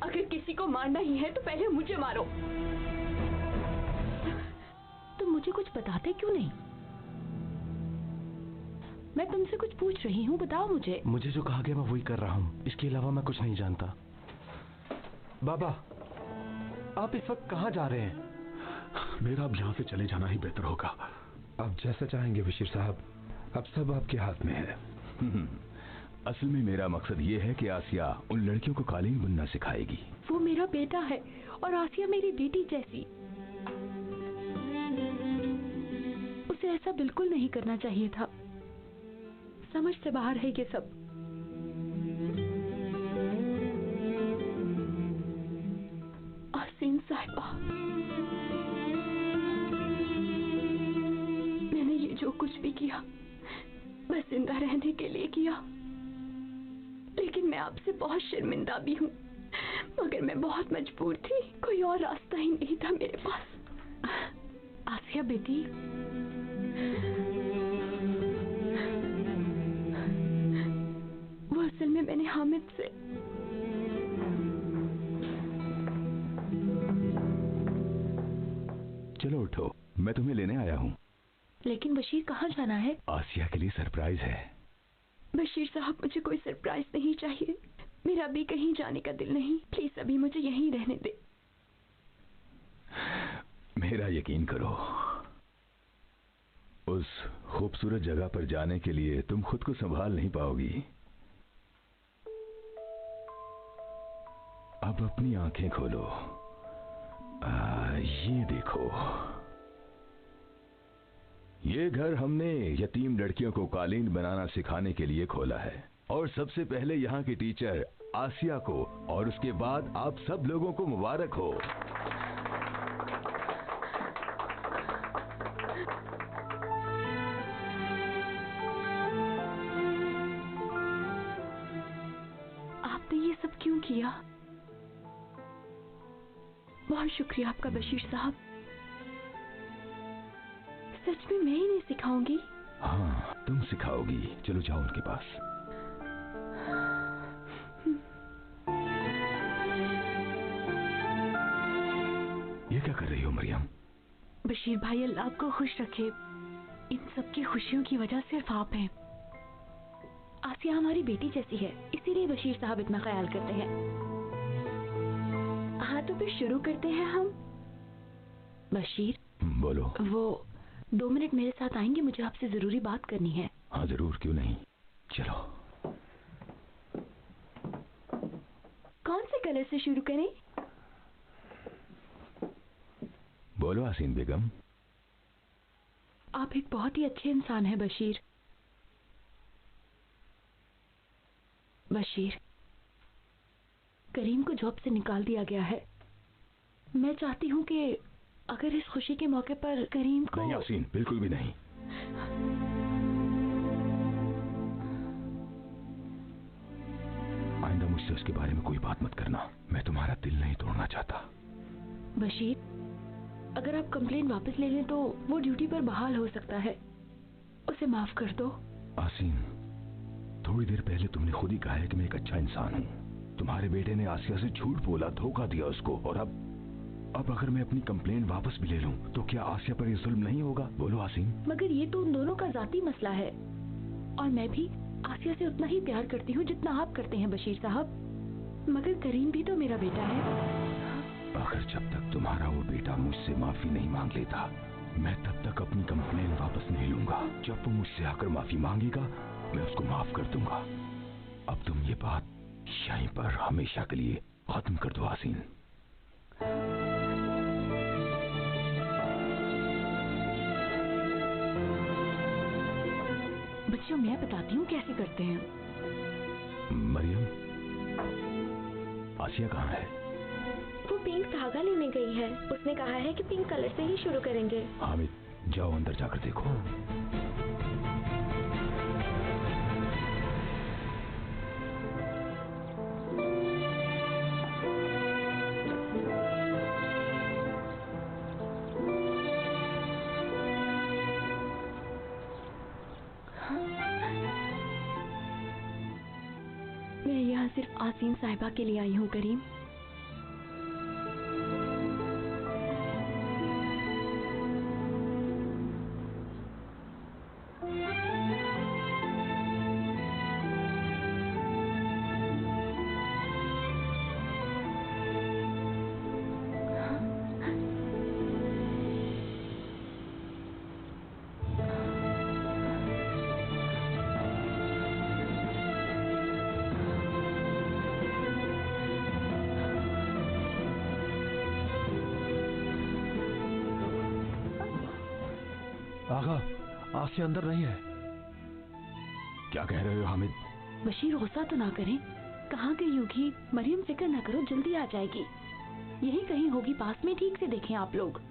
अगर किसी को मारना ही है तो पहले मुझे मारो। तुम मुझे कुछ बताते क्यों नहीं? मैं तुमसे कुछ पूछ रही हूँ, बताओ मुझे। मुझे जो कहा गया मैं वही कर रहा हूँ, इसके अलावा मैं कुछ नहीं जानता। बाबा, आप इस वक्त कहाँ जा रहे हैं? मेरा अब यहाँ से चले जाना ही बेहतर होगा। आप जैसा चाहेंगे बशीर साहब, अब सब आपके हाथ में है। असल में मेरा मकसद ये है कि आसिया उन लड़कियों को कालीन बुनना सिखाएगी। वो मेरा बेटा है और आसिया मेरी बेटी जैसी। उसे ऐसा बिल्कुल नहीं करना चाहिए था। समझ से बाहर है ये सब। आसीन साहिबा, मैंने ये जो कुछ भी किया बस जिंदा रहने के लिए किया, लेकिन मैं आपसे बहुत शर्मिंदा भी हूँ। मगर मैं बहुत मजबूर थी, कोई और रास्ता ही नहीं था मेरे पास। आसिया बेटी, वो असल में मैंने हामिद से चलो उठो, मैं तुम्हें लेने आया हूँ। लेकिन बशीर, कहाँ जाना है? आसिया के लिए सरप्राइज है। बशीर साहब, मुझे कोई सरप्राइज नहीं चाहिए। मेरा भी कहीं जाने का दिल नहीं। प्लीज अभी मुझे यहीं रहने दे। मेरा यकीन करो, उस खूबसूरत जगह पर जाने के लिए तुम खुद को संभाल नहीं पाओगी। अब अपनी आंखें खोलो। ये देखो, ये घर हमने यतीम लड़कियों को कालीन बनाना सिखाने के लिए खोला है, और सबसे पहले यहाँ की टीचर आसिया को और उसके बाद आप सब लोगों को मुबारक हो। आपने ये सब क्यों किया? बहुत शुक्रिया आपका बशीर साहब। सच में मैं ही नहीं सिखाऊंगी? हाँ, तुम सिखाओगी। चलो जाओ उनके पास। ये क्या कर रही हो मरियम? बशीर भाई, अल्लाह आपको खुश रखे। इन सब की खुशियों की वजह सिर्फ आप हैं। आसिया हमारी बेटी जैसी है, इसीलिए बशीर साहब इतना ख्याल करते हैं। हाँ, तो फिर शुरू करते हैं हम। बशीर, बोलो। वो 2 मिनट मेरे साथ आएंगे? मुझे आपसे जरूरी बात करनी है। हाँ जरूर, क्यों नहीं। चलो। कौन से कलर से शुरू करें? बोलो हसीन बेगम। आप एक बहुत ही अच्छे इंसान हैं बशीर। बशीर, करीम को जॉब से निकाल दिया गया है। मैं चाहती हूँ कि अगर इस खुशी के मौके पर करीम को... नहीं हसीन, बिल्कुल भी नहीं। आइंदा मुझसे उसके बारे में कोई बात मत करना। मैं तुम्हारा दिल नहीं तोड़ना चाहता। बशीर, अगर आप कंप्लेन वापस ले लें तो वो ड्यूटी पर बहाल हो सकता है। उसे माफ कर दो। आसीन, थोड़ी देर पहले तुमने खुद ही कहा है कि मैं एक अच्छा इंसान हूँ। तुम्हारे बेटे ने आसिया से झूठ बोला, धोखा दिया उसको, और अब अगर मैं अपनी कंप्लेन वापस भी ले लूं तो क्या आसिया पर ये जुल्म नहीं होगा? बोलो आसीन। मगर ये तो उन दोनों का जाती मसला है, और मैं भी आसिया से उतना ही प्यार करती हूँ जितना आप करते हैं बशीर साहब। मगर करीम भी तो मेरा बेटा है। अगर जब तक तुम्हारा वो बेटा मुझसे माफी नहीं मांग लेता, मैं तब तक अपनी कंप्लेन वापस नहीं लूंगा। जब वो मुझसे आकर माफी मांगेगा, मैं उसको माफ कर दूंगा। अब तुम ये बात यहीं पर हमेशा के लिए खत्म कर दो आसीन। बच्चों, मैं बताती हूँ कैसे करते हैं। मरियम, आसिया कहाँ है? वो पिंक धागा लेने गई है। उसने कहा है कि पिंक कलर से ही शुरू करेंगे। हामिद, जाओ अंदर जाकर देखो। सिर्फ आसीन साहिबा के लिए आई हूँ करीम। आगा, आसिया अंदर नहीं है। क्या कह रहे हो हामिद? बशीर गुस्सा तो ना करें, कहाँ गई होगी? मरियम फिक्र ना करो, जल्दी आ जाएगी। यही कहीं होगी पास में, ठीक से देखें आप लोग।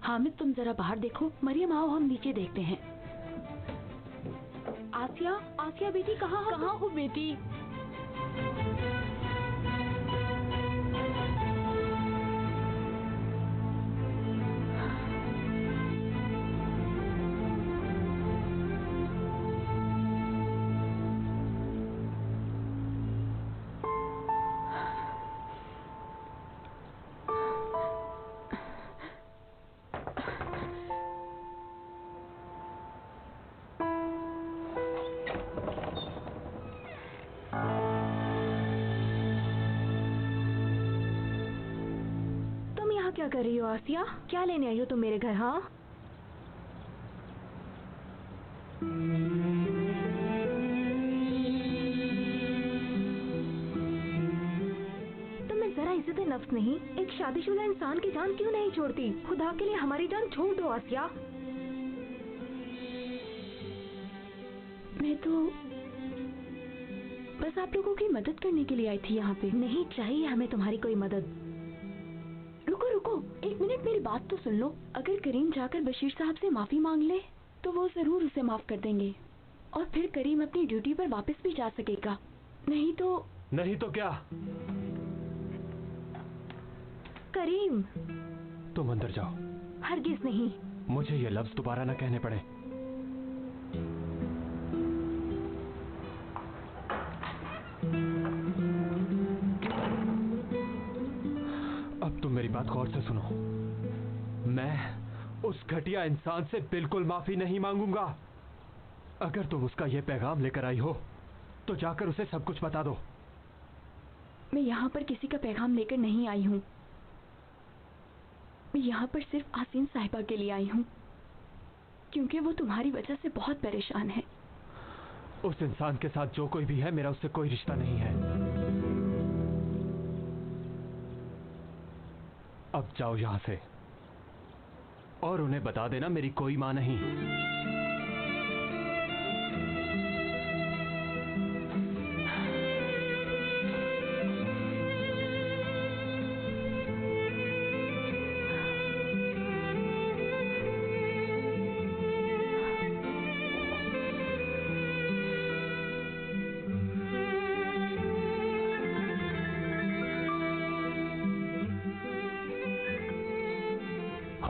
हामिद तुम जरा बाहर देखो, मरियम आओ हम नीचे देखते हैं। आसिया, आसिया बेटी कहाँ हो बेटी? क्या कर रही हो आसिया? क्या लेने आई हो तुम मेरे घर? हाँ, तुम्हें जरा इज्जत नफ्स नहीं? एक शादीशुदा इंसान की जान क्यों नहीं छोड़ती? खुदा के लिए हमारी जान छोड़ दो आसिया। मैं तो बस आप लोगों की मदद करने के लिए आई थी यहाँ पे। नहीं चाहिए हमें तुम्हारी कोई मदद। रुको रुको, एक मिनट मेरी बात तो सुन लो। अगर करीम जाकर बशीर साहब से माफी मांग ले तो वो जरूर उसे माफ कर देंगे और फिर करीम अपनी ड्यूटी पर वापस भी जा सकेगा। नहीं तो क्या? करीम, तुम अंदर जाओ। हरगिज नहीं। मुझे ये लफ्ज दोबारा न कहने पड़े। अब तुम मेरी बात गौर से सुनो। मैं उस घटिया इंसान से बिल्कुल माफी नहीं मांगूंगा। अगर तुम उसका ये पैगाम लेकर आई हो तो जाकर उसे सब कुछ बता दो। मैं यहाँ पर किसी का पैगाम लेकर नहीं आई हूँ। मैं यहाँ पर सिर्फ आसीन साहिबा के लिए आई हूँ, क्योंकि वो तुम्हारी वजह से बहुत परेशान है। उस इंसान के साथ जो कोई भी है, मेरा उससे कोई रिश्ता नहीं है। अब जाओ यहाँ से और उन्हें बता देना मेरी कोई मां नहीं।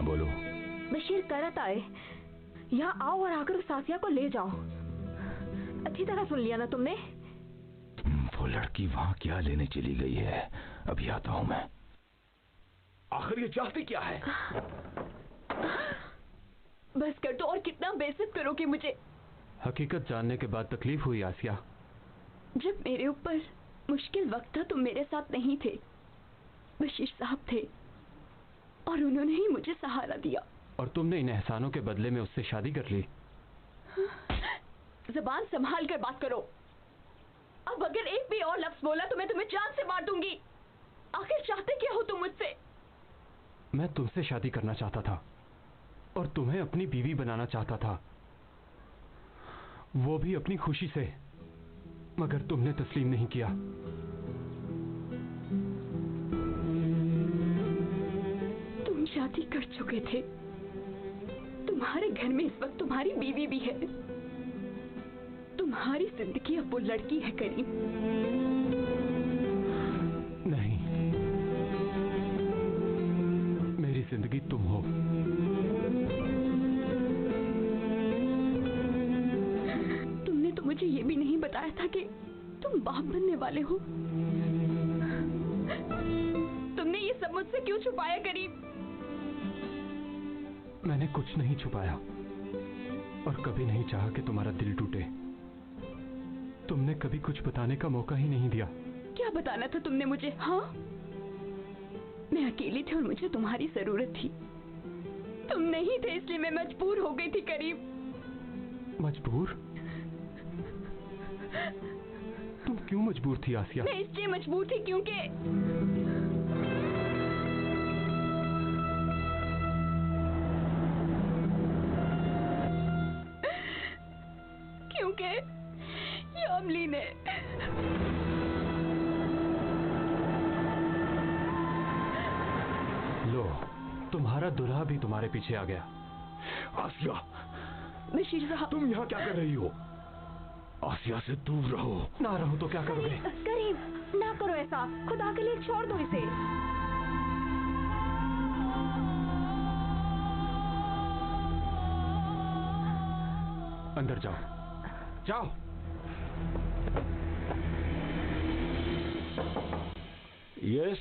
बोलो। बशीर करत आए, यहाँ आओ और आकर उस आसिया को ले जाओ। अच्छी तरह सुन लिया ना तुमने? वो लड़की वहाँ क्या लेने चली गई है? अभी आता हूँ मैं। आखिर ये चाहती क्या है? बस कर दो, और कितना बेइज्जत करोगे मुझे? हकीकत जानने के बाद तकलीफ हुई आसिया। जब मेरे ऊपर मुश्किल वक्त था तुम मेरे साथ नहीं थे, बशीर साहब थे और उन्होंने ही मुझे सहारा दिया। और तुमने इन एहसानों के बदले में उससे शादी कर ली। ज़बान संभाल कर बात करो। अब अगर एक भी और लफ्ज बोला तो मैं तुम्हें जान से मार दूंगी। आखिर चाहते क्या हो तुम मुझसे? मैं तुमसे शादी करना चाहता था और तुम्हें अपनी बीवी बनाना चाहता था, वो भी अपनी खुशी से, मगर तुमने तस्लीम नहीं किया। तुम शादी कर चुके थे, तुम्हारे घर में इस वक्त तुम्हारी बीवी भी है। तुम्हारी जिंदगी अब वो लड़की है करीम। नहीं, मेरी जिंदगी तुम हो। तुमने तो मुझे ये भी नहीं बताया था कि तुम बाप बनने वाले हो। तुमने ये सब मुझसे क्यों छुपाया करीम? मैंने कुछ नहीं छुपाया और कभी नहीं चाहा कि तुम्हारा दिल टूटे। तुमने कभी कुछ बताने का मौका ही नहीं दिया। क्या बताना था तुमने मुझे? हाँ, मैं अकेली थी और मुझे तुम्हारी जरूरत थी। तुम नहीं थे इसलिए मैं मजबूर हो गई थी करीम। मजबूर? तुम क्यों मजबूर थी आसिया? मैं इसलिए मजबूर थी क्योंकि यामिनी ने लो, तुम्हारा दुल्हा भी तुम्हारे पीछे आ गया। आसिया, बशीर साहब, तुम यहाँ क्या कर रही हो? आसिया से दूर रहो। ना रहो तो क्या करोगे? करीम, ना करो ऐसा, खुदा के लिए छोड़ दो इसे। अंदर जाओ, जाओ। यस।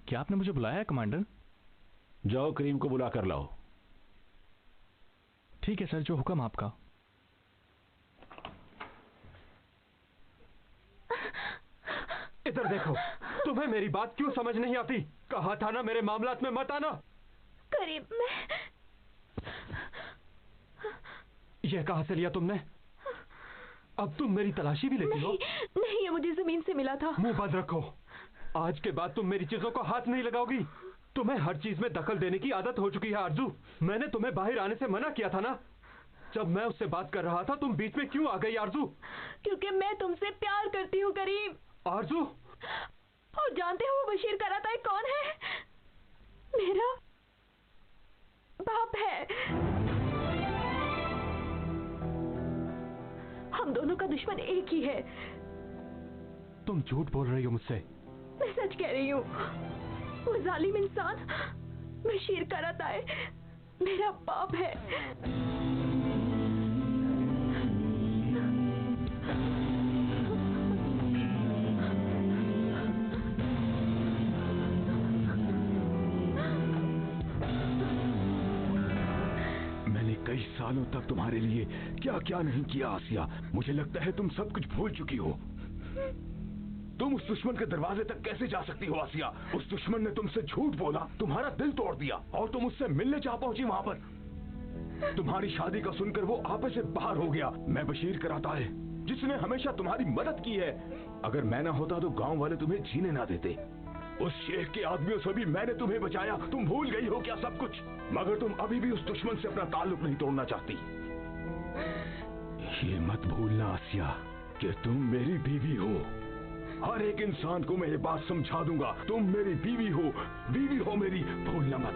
क्या आपने मुझे बुलाया है कमांडर? जाओ करीम को बुला कर लाओ। ठीक है सर, जो हुक्म आपका। इधर देखो, तुम्हें मेरी बात क्यों समझ नहीं आती? कहा था ना मेरे मामलात में मत आना। करीम, मैं यह कहां से लिया तुमने? अब तुम मेरी तलाशी भी लेती हो? नहीं, ये मुझे जमीन से मिला था। मुंह बंद रखो। आज के बाद तुम मेरी चीजों को हाथ नहीं लगाओगी। तुम्हें हर चीज में दखल देने की आदत हो चुकी है आरजू। मैंने तुम्हें बाहर आने से मना किया था ना। जब मैं उससे बात कर रहा था तुम बीच में क्यों आ गई आरजू? क्योंकि मैं तुमसे प्यार करती हूँ करीम। आरजू, और जानते हो वो बशीर कराताई कौन है? मेरा बाप है। हम दोनों का दुश्मन एक ही है। तुम झूठ बोल रही हो मुझसे। मैं सच कह रही हूँ। वो जालिम इंसान बशीर कराताई मेरा बाप है। कई सालों तक तुम्हारे लिए क्या क्या नहीं किया आसिया। मुझे लगता है तुम सब कुछ भूल चुकी हो। तुम उस दुश्मन के दरवाजे तक कैसे जा सकती हो आसिया? उस दुश्मन ने तुमसे झूठ बोला, तुम्हारा दिल तोड़ दिया और तुम उससे मिलने जा पहुंची वहां पर। तुम्हारी शादी का सुनकर वो आपे से बाहर हो गया। मैं बशीर कराताई, जिसने हमेशा तुम्हारी मदद की है। अगर मैं ना होता तो गांव वाले तुम्हें जीने ना देते। उस शेख के आदमियों से भी मैंने तुम्हें बचाया। तुम भूल गई हो क्या सब कुछ? मगर तुम अभी भी उस दुश्मन से अपना ताल्लुक नहीं तोड़ना चाहती। ये मत भूलना आसिया कि तुम मेरी बीवी हो। हर एक इंसान को मैं ये बात समझा दूंगा। तुम मेरी बीवी हो मेरी, भूलना मत।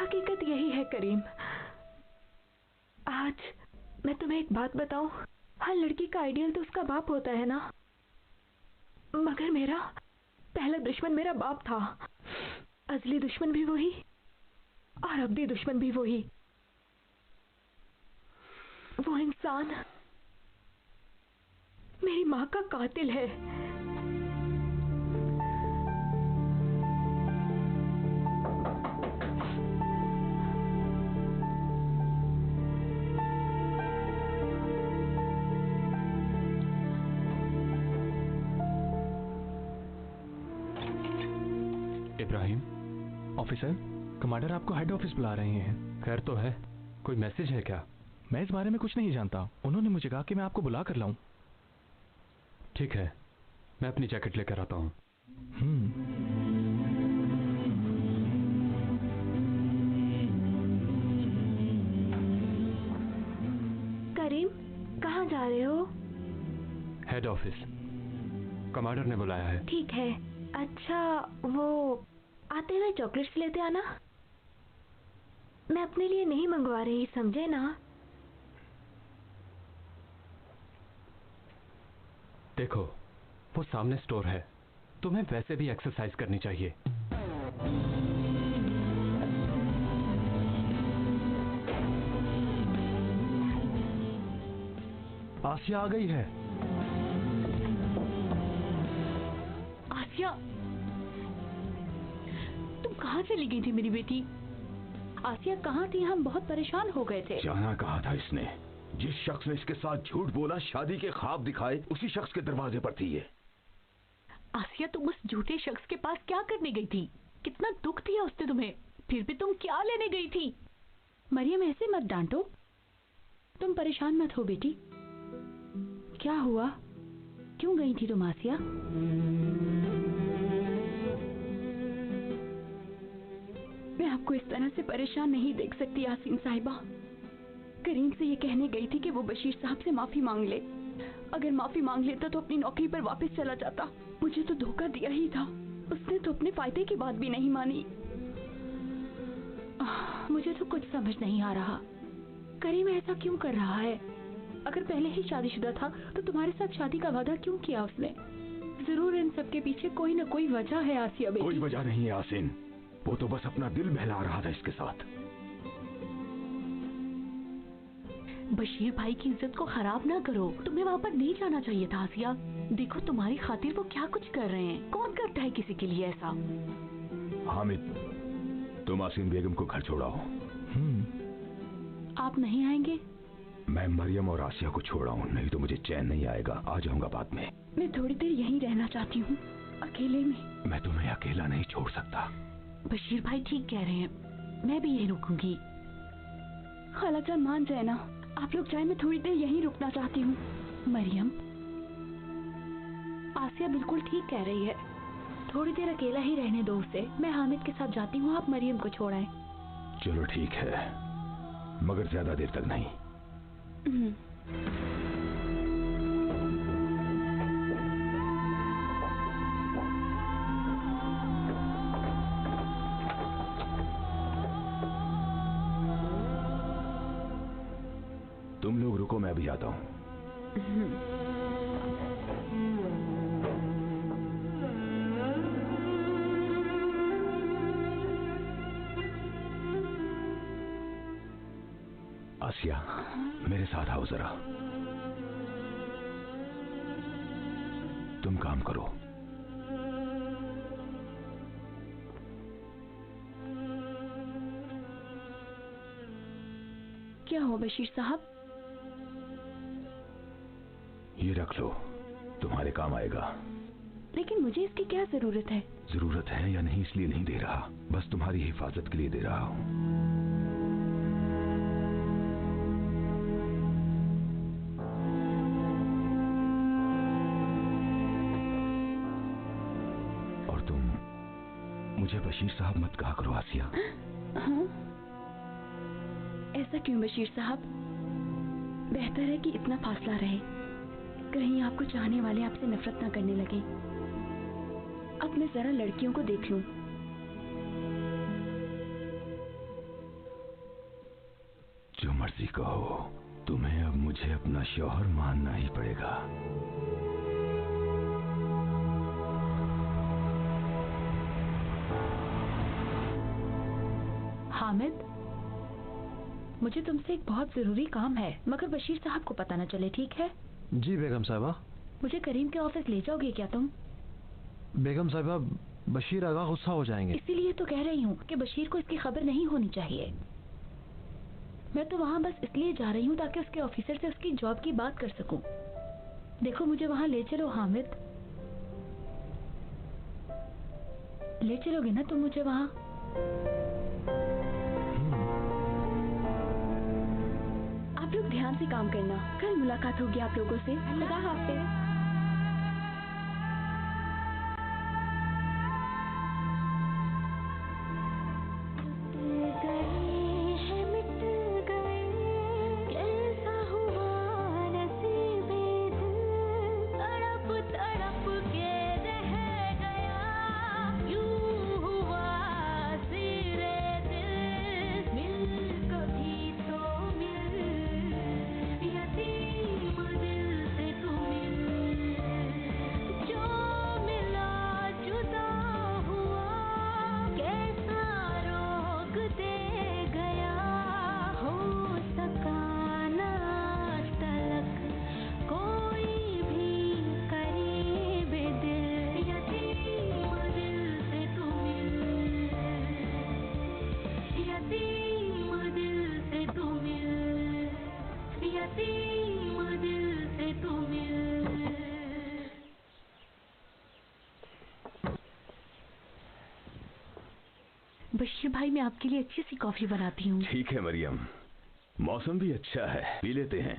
हकीकत यही है करीम। आज मैं तुम्हें एक बात बताऊं। हर लड़की का आइडियल तो उसका बाप होता है ना, मगर मेरा पहला दुश्मन मेरा बाप था। अजली दुश्मन भी वही और अब्दी दुश्मन भी वही। वो इंसान मेरी माँ का कातिल है। इब्राहिम। ऑफिसर, कमांडर आपको हेड ऑफिस बुला रहे हैं। खैर तो है? कोई मैसेज है क्या? मैं इस बारे में कुछ नहीं जानता। उन्होंने मुझे कहा कि मैं आपको बुला कर लाऊं। ठीक है, मैं अपनी जैकेट लेकर आता हूँ। करीम, कहाँ जा रहे हो? हेड ऑफिस, कमांडर ने बुलाया है। ठीक है। अच्छा, वो आते हुए चॉकलेट्स लेते आना। मैं अपने लिए नहीं मंगवा रही, समझे ना? देखो, वो सामने स्टोर है। तुम्हें वैसे भी एक्सरसाइज करनी चाहिए। आसिया आ गई है। आसिया, तुम कहाँ चली गई थी मेरी बेटी? आसिया कहाँ थी? हम बहुत परेशान हो गए थे। जाना कहा था इसने? जिस शख्स ने इसके साथ झूठ बोला, शादी के ख्वाब दिखाए, उसी शख्स के दरवाजे पर थी ये। आसिया, तुम उस झूठे शख्स के पास क्या करने गई थी? कितना दुख दिया उसने तुम्हें, फिर भी तुम क्या लेने गई थी? मरियम, ऐसे मत डांटो, तुम परेशान मत हो बेटी। क्या हुआ, क्यों गई थी तुम आसिया? मैं आपको इस तरह से परेशान नहीं देख सकती यासीन साहिबा। करीम से ये कहने गई थी कि वो बशीर साहब से माफी मांग ले। अगर माफी मांग लेता तो अपनी नौकरी पर वापस चला जाता। मुझे तो धोखा दिया ही था। उसने तो अपने फायदे की बात भी नहीं मानी। मुझे तो कुछ समझ नहीं आ रहा, करीम ऐसा क्यों कर रहा है? अगर पहले ही शादीशुदा था तो तुम्हारे साथ शादी का वादा क्यों किया उसने? जरूर इन सब के पीछे कोई न कोई वजह है आसिया बेटी। कोई वजह नहीं है आसिन, वो तो बस अपना दिल बहला रहा था इसके साथ। बशीर भाई की इज्जत को खराब ना करो। तुम्हें वहाँ पर नहीं जाना चाहिए था आसिया। देखो तुम्हारी खातिर वो क्या कुछ कर रहे हैं। कौन करता है किसी के लिए ऐसा? हामिद, तुम आसिन बेगम को घर छोड़ाओ। आप नहीं आएंगे? मैं मरियम और आसिया को छोड़ाऊं, नहीं तो मुझे चैन नहीं आएगा। आ जाऊंगा बाद में। मैं थोड़ी देर यहीं रहना चाहती हूँ, अकेले में। मैं तुम्हें अकेला नहीं छोड़ सकता। बशीर भाई ठीक कह रहे हैं, मैं भी यहीं रुकूंगी। खालाजान मान जाए ना, आप लोग जाए, मैं थोड़ी देर यहीं रुकना चाहती हूँ। मरियम, आसिया बिल्कुल ठीक कह रही है, थोड़ी देर अकेला ही रहने दो उसे। मैं हामिद के साथ जाती हूँ, आप मरियम को छोड़ाएं। चलो ठीक है, मगर ज्यादा देर तक नहीं। तुम लोग रुको, मैं भी आता हूँ। आसिया, मेरे साथ आओ जरा। तुम काम करो। क्या हो बशीर साहब? ये रख लो, तुम्हारे काम आएगा। लेकिन मुझे इसकी क्या जरूरत है? जरूरत है या नहीं इसलिए नहीं दे रहा, बस तुम्हारी हिफाजत के लिए दे रहा हूं। और तुम मुझे बशीर साहब मत कहा करो आसिया। हाँ? ऐसा क्यों बशीर साहब? बेहतर है कि इतना फासला रहे, कहीं आपको चाहने वाले आपसे नफरत ना करने लगे। अब मैं जरा लड़कियों को देख लूं। जो मर्जी कहो, तुम्हें अब मुझे अपना शौहर मानना ही पड़ेगा। हामिद, मुझे तुमसे एक बहुत जरूरी काम है, मगर बशीर साहब को पता न चले, ठीक है? जी बेगम साहिबा। मुझे करीम के ऑफिस ले जाओगे क्या तुम? बेगम साहिबा, बशीर आगा गुस्सा हो जाएंगे। इसीलिए तो कह रही हूँ कि बशीर को इसकी खबर नहीं होनी चाहिए। मैं तो वहाँ बस इसलिए जा रही हूँ ताकि उसके ऑफिसर से उसकी जॉब की बात कर सकूं। देखो मुझे वहाँ ले चलो हामिद, ले चलोगे ना तुम मुझे वहाँ? आप लोग ध्यान से काम करना, कल मुलाकात होगी आप लोगों से। खुदा हाफिज। कैसा रोक दे बशीर भाई, मैं आपके लिए अच्छी सी कॉफी बनाती हूँ। ठीक है मरियम, मौसम भी अच्छा है, पी लेते हैं।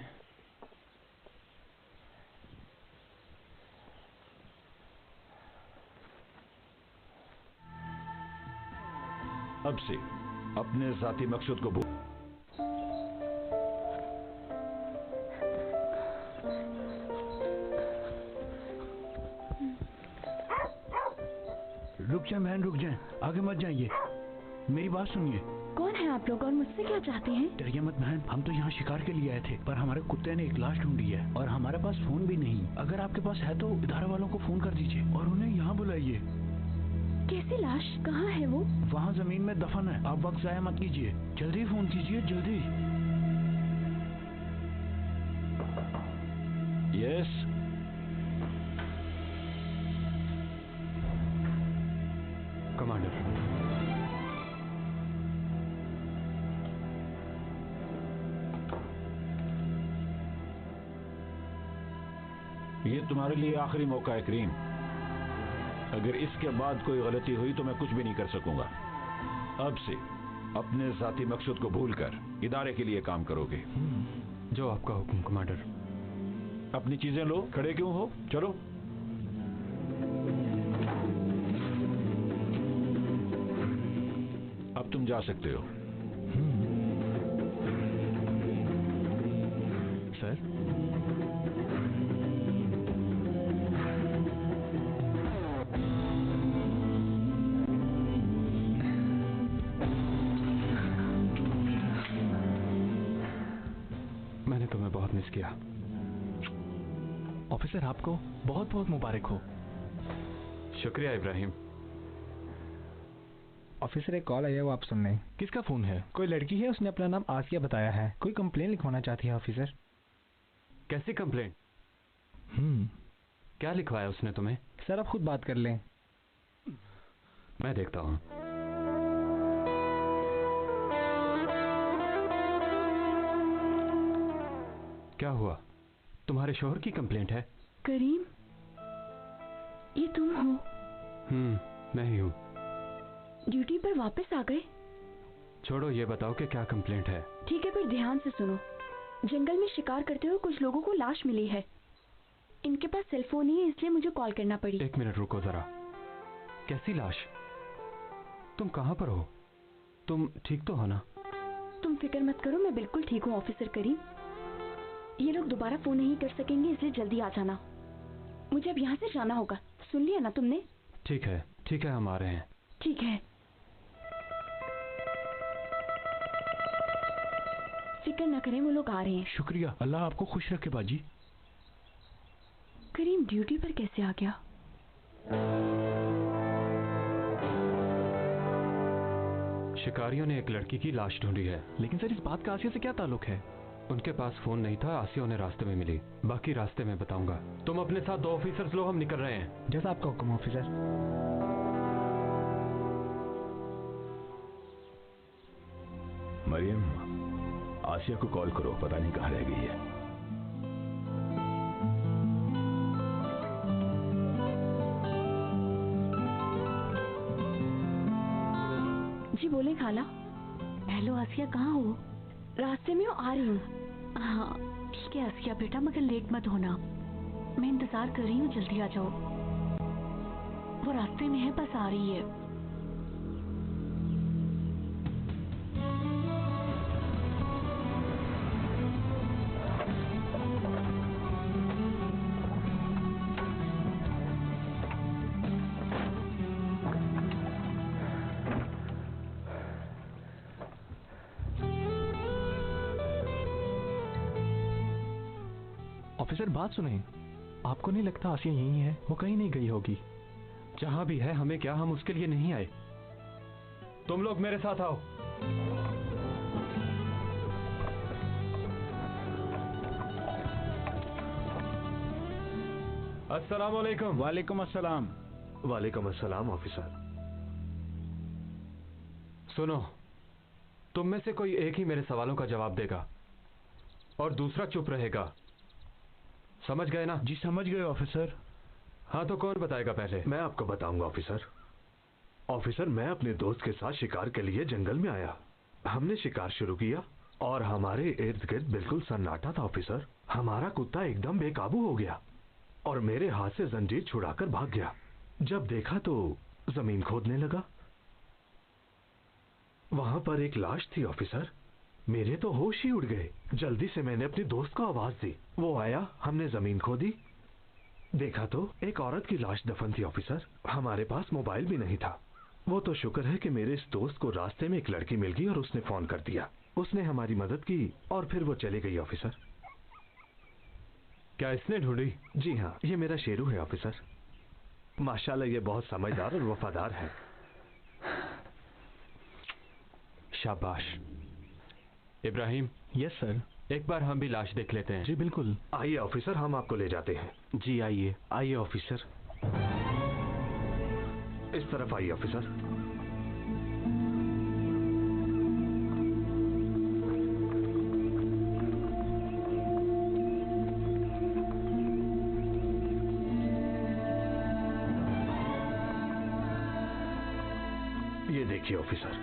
अब से अपने जाती मकसद को भूल। रुक जाए बहन, रुक जाए, आगे मत जाइए, मेरी बात सुनिए। कौन है आप लोग और मुझसे क्या चाहते हैं? डरिए मत बहन, हम तो यहाँ शिकार के लिए आए थे, पर हमारे कुत्ते ने एक लाश ढूंढी है और हमारे पास फोन भी नहीं। अगर आपके पास है तो इदारा वालों को फोन कर दीजिए और उन्हें यहाँ बुलाइए। कैसी लाश? कहाँ है वो? वहाँ जमीन में दफन है। आप वक्त जाया मत कीजिए, जल्दी फोन कीजिए, जल्दी। यस। कमांडर, ये तुम्हारे लिए आखिरी मौका है करीम। अगर इसके बाद कोई गलती हुई तो मैं कुछ भी नहीं कर सकूंगा। अब से अपने जाती मकसद को भूलकर इदारे के लिए काम करोगे। जो आपका हुक्म कमांडर। अपनी चीजें लो, खड़े क्यों हो, चलो। अब तुम जा सकते हो। सर, मैंने तुम्हें बहुत मिस किया। ऑफिसर आपको बहुत बहुत मुबारक हो। शुक्रिया इब्राहिम। ऑफिसर एक कॉल आई है, वो आप सुन लें। किसका फोन है? कोई लड़की है, उसने अपना नाम आसिया बताया है। कोई कंप्लेन लिखवाना चाहती है ऑफिसर। कैसी कंप्लेंट? क्या लिखवाया उसने तुम्हें? सर आप खुद बात कर लें। मैं देखता हूँ। क्या हुआ? तुम्हारे शोहर की कंप्लेंट है? करीम, ये तुम हो? मैं ही हूँ। ड्यूटी पर वापस आ गए? छोड़ो, ये बताओ कि क्या कंप्लेंट है। ठीक है, फिर ध्यान से सुनो। जंगल में शिकार करते हुए कुछ लोगों को लाश मिली है। इनके पास सेलफोन नहीं है, इसलिए मुझे कॉल करना पड़ी। एक मिनट रुको जरा। कैसी लाश? तुम कहाँ पर हो? तुम ठीक तो हो ना? तुम फिक्र मत करो, मैं बिल्कुल ठीक हूँ ऑफिसर करीम। ये लोग दोबारा फोन नहीं कर सकेंगे, इसलिए जल्दी आ जाना। मुझे अब यहाँ से जाना होगा, सुन लिया ना तुमने? ठीक है, ठीक है, हम आ रहे हैं। ठीक है, फिक्र न करें, वो लोग आ रहे हैं। शुक्रिया, अल्लाह आपको खुश रखे बाजी। करीम ड्यूटी पर कैसे आ गया? शिकारियों ने एक लड़की की लाश ढूंढी है। लेकिन सर, इस बात का आसिया से क्या ताल्लुक है? उनके पास फोन नहीं था, आसिया उन्हें रास्ते में मिली। बाकी रास्ते में बताऊंगा। तुम अपने साथ 2 ऑफिसर्स लो, हम निकल रहे हैं। जैसा आपका हुक्म ऑफिसर। मरियम, आसिया को कॉल करो, पता नहीं कहाँ रह गई है। जी बोले खाला। हेलो आसिया, कहाँ हो? रास्ते में आ रही हूँ। हाँ ठीक है आसिया बेटा, मगर लेट मत होना। मैं इंतजार कर रही हूँ, जल्दी आ जाओ। वो रास्ते में है, बस आ रही है। ऑफिसर बात सुने, आपको नहीं लगता आसिया यही है? वो कहीं नहीं गई होगी। जहां भी है हमें क्या, हम उसके लिए नहीं आए। तुम लोग मेरे साथ आओ। अस्सलाम वालेकुम। वालेकुम अस्सलाम। वालेकुम अस्सलाम ऑफिसर। सुनो, तुम में से कोई एक ही मेरे सवालों का जवाब देगा और दूसरा चुप रहेगा। समझ गए ना? जी समझ गए ऑफिसर। हाँ तो कौन बताएगा पहले? मैं आपको बताऊंगा ऑफिसर। ऑफिसर, मैं अपने दोस्त के साथ शिकार के लिए जंगल में आया। हमने शिकार शुरू किया और हमारे इर्द गिर्द बिल्कुल सन्नाटा था ऑफिसर। हमारा कुत्ता एकदम बेकाबू हो गया और मेरे हाथ से जंजीर छुड़ाकर भाग गया। जब देखा तो जमीन खोदने लगा। वहां पर एक लाश थी ऑफिसर। मेरे तो होश ही उड़ गए। जल्दी से मैंने अपने दोस्त को आवाज दी। वो आया, हमने जमीन खोदी, देखा तो एक औरत की लाश दफन थी ऑफिसर। हमारे पास मोबाइल भी नहीं था। वो तो शुक्र है कि मेरे इस दोस्त को रास्ते में एक लड़की मिल गई और उसने फोन कर दिया। उसने हमारी मदद की और फिर वो चली गई ऑफिसर। क्या इसने ढूंढी? जी हाँ, ये मेरा शेरू है ऑफिसर। माशाल्लाह ये बहुत समझदार और वफादार है। शाबाश। इब्राहिम। Yes sir. एक बार हम भी लाश देख लेते हैं। जी बिल्कुल। आइए ऑफिसर, हम आपको ले जाते हैं। जी आइए। आइए ऑफिसर, इस तरफ आइए ऑफिसर। ये देखिए officer.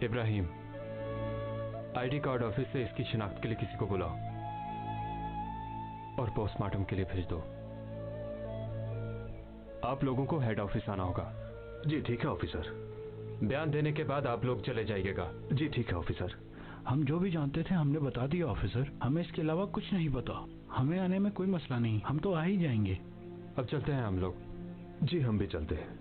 Ibrahim, ID card office से इसकी शिनाख्त के लिए किसी को बुलाओ और पोस्टमार्टम के लिए भेज दो। आप लोगों को हेड ऑफिस आना होगा। जी ठीक है ऑफिसर। बयान देने के बाद आप लोग चले जाइएगा। जी ठीक है ऑफिसर। हम जो भी जानते थे हमने बता दिया ऑफिसर। हमें इसके अलावा कुछ नहीं पता। हमें आने में कोई मसला नहीं, हम तो आ ही जाएंगे। अब चलते हैं हम लोग। जी हम भी चलते हैं।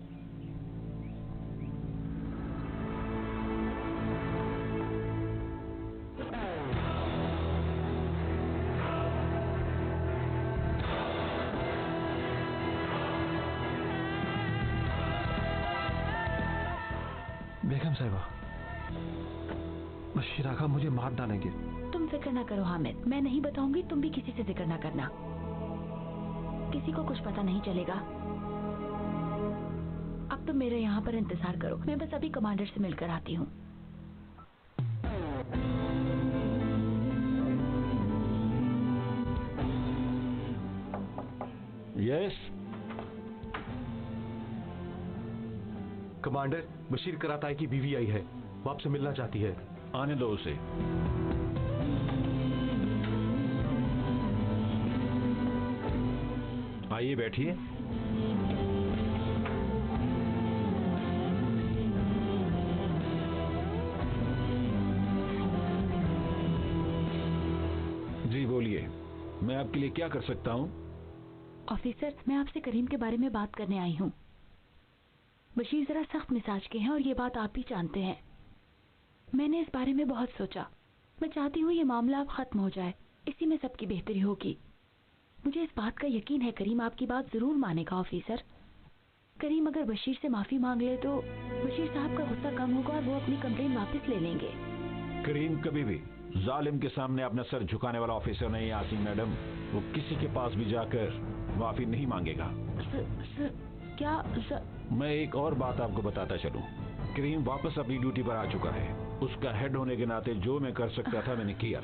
बेगम साहिबा, बशीर आका मुझे मार डालेंगे। तुम फिक्र ना करो हामिद, मैं नहीं बताऊंगी, तुम भी किसी से जिक्र ना करना। किसी को कुछ पता नहीं चलेगा। अब तुम मेरे यहाँ पर इंतजार करो, मैं बस अभी कमांडर से मिलकर आती हूँ। यस कमांडर, बशीर कराताई की बीवी आई है, वो आपसे मिलना चाहती है। आने दो उसे। आइए बैठिए। जी बोलिए, मैं आपके लिए क्या कर सकता हूँ? ऑफिसर, मैं आपसे करीम के बारे में बात करने आई हूँ। बशीर जरा सख्त मिजाज के हैं और ये बात आप भी जानते हैं। मैंने इस बारे में बहुत सोचा। मैं चाहती हूँ ये मामला अब खत्म हो जाए, इसी में सबकी बेहतरी होगी। मुझे इस बात का यकीन है करीम आपकी बात जरूर मानेगा ऑफिसर। करीम अगर बशीर से माफी मांग ले तो बशीर साहब का गुस्सा कम होगा और वो अपनी कंप्लेन वापस ले लेंगे। करीम कभी भी जालिम के सामने अपना सर झुकाने वाला ऑफिसर नहीं आती मैडम। वो किसी के पास भी जाकर माफी नहीं मांगेगा। क्या मैं एक और बात आपको बताता चलूं। करीम वापस अपनी ड्यूटी पर आ चुका है। उसका हेड होने के नाते जो मैं कर सकता था मैंने किया।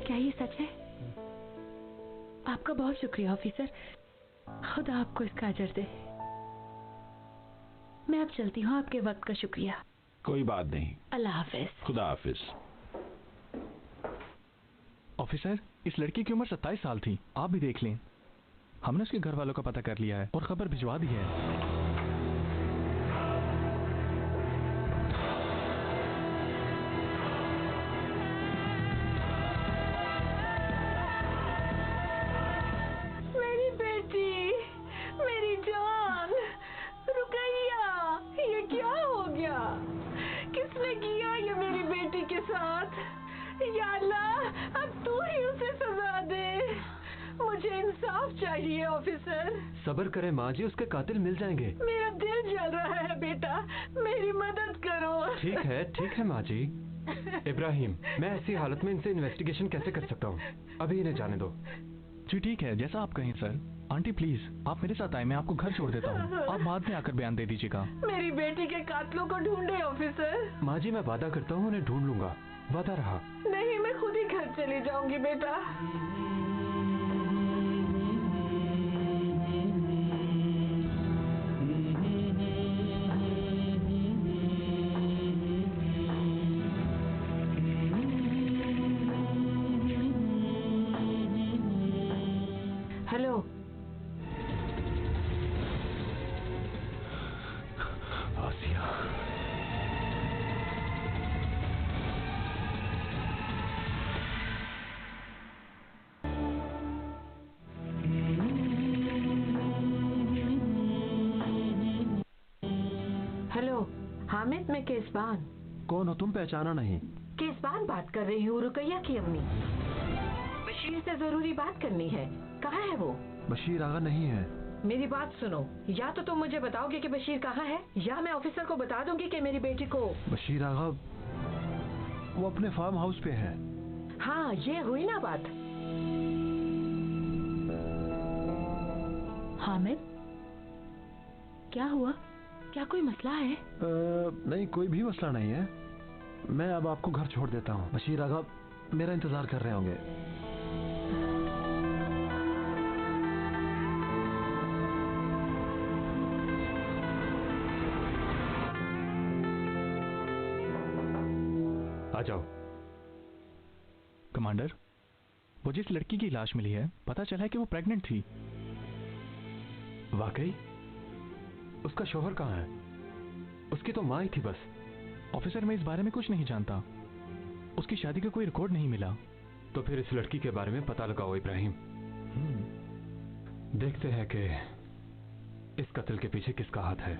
क्या ये सच है? आपका बहुत शुक्रिया ऑफिसर, खुदा आपको इसका अजर दे। मैं अब चलती हूँ, आपके वक्त का शुक्रिया। कोई बात नहीं। अल्लाह हाफिज। खुदा हाफिज। ऑफिसर, इस लड़की की उम्र 27 साल थी, आप भी देख लें। हमने उसके घर वालों का पता कर लिया है और खबर भिजवा दी है। मेरी बेटी, मेरी जान, रुकैया, ये क्या हो गया? किसने किया ये मेरी बेटी के साथ? या अल्लाह, अब तू ही उसे सजा दे। मुझे इंसाफ चाहिए ऑफिसर। सब्र करें माँ जी, उसके कातिल मिल जाएंगे। मेरा दिल जल रहा है बेटा, मेरी मदद करो। ठीक है माँ जी। इब्राहिम, मैं ऐसी हालत में इनसे इन्वेस्टिगेशन कैसे कर सकता हूँ? अभी इन्हें जाने दो। जी ठीक है, जैसा आप कहें सर। आंटी प्लीज आप मेरे साथ आए, मैं आपको घर छोड़ देता हूँ। आप बाद में आकर बयान दे दीजिएगा। मेरी बेटी के कातिलों को ढूंढे ऑफिसर। माँ जी मैं वादा करता हूँ उन्हें ढूंढ लूंगा, वादा रहा। नहीं, मैं चली जाऊंगी बेटा। हेलो, आसिया, हेलो हामिद, मैं केसबान। कौन हो तुम? पहचाना नहीं। केसबान बात कर रही हूँ, रुकैया की अम्मी। बशीर से जरूरी बात करनी है। कहाँ है वो? बशीर आगा नहीं है। मेरी बात सुनो, या तो तुम मुझे बताओगे कि बशीर कहाँ है, या मैं ऑफिसर को बता दूंगी कि मेरी बेटी को। बशीर आगा वो अपने फार्म हाउस पे है। हाँ, ये हुई ना बात। हामिद, क्या हुआ? क्या कोई मसला है? नहीं, कोई भी मसला नहीं है। मैं अब आपको घर छोड़ देता हूँ। बशीर आगा मेरा इंतजार कर रहे होंगे। आ जाओ। कमांडर, वो जिस लड़की की लाश मिली है, पता चला है कि वो प्रेग्नेंट थी। वाकई? उसका शोहर कहाँ है? उसकी तो माँ ही थी बस। ऑफिसर, मैं इस बारे में कुछ नहीं जानता। उसकी शादी का कोई रिकॉर्ड नहीं मिला। तो फिर इस लड़की के बारे में पता लगाओ इब्राहिम। देखते हैं कि इस कत्ल के पीछे किसका हाथ है।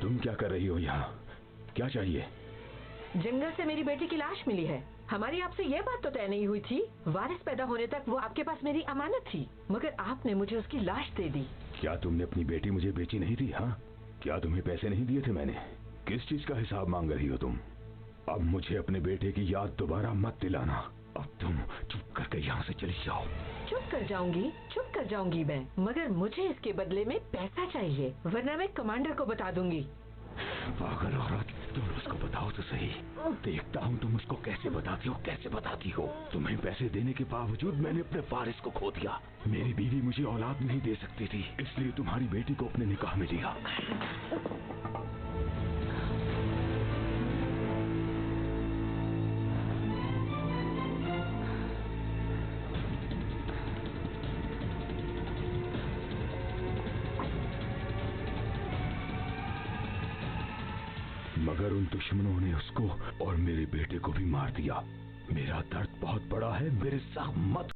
तुम क्या कर रही हो यहाँ? क्या चाहिए? जंगल से मेरी बेटी की लाश मिली है। हमारी आपसे ये बात तो तय नहीं हुई थी। वारिस पैदा होने तक वो आपके पास मेरी अमानत थी, मगर आपने मुझे उसकी लाश दे दी। क्या तुमने अपनी बेटी मुझे बेची नहीं थी? हाँ, क्या तुम्हें पैसे नहीं दिए थे मैंने? किस चीज का हिसाब मांग रही हो तुम? अब मुझे अपने बेटे की याद दोबारा मत दिलाना। अब तुम चुप करके यहाँ से चली जाओ। चुप कर जाऊंगी मैं, मगर मुझे इसके बदले में पैसा चाहिए, वरना मैं कमांडर को बता दूंगी। पागल औरत, तुम उसको बताओ तो सही। देखता हूँ तुम उसको कैसे बताती हो। तुम्हें पैसे देने के बावजूद मैंने अपने वारिस को खो दिया। मेरी बीवी मुझे औलाद नहीं दे सकती थी, इसलिए तुम्हारी बेटी को अपने निकाह में लिया। मगर उन दुश्मनों ने उसको और मेरे बेटे को भी मार दिया। मेरा दर्द बहुत बड़ा है, मेरे साथ मत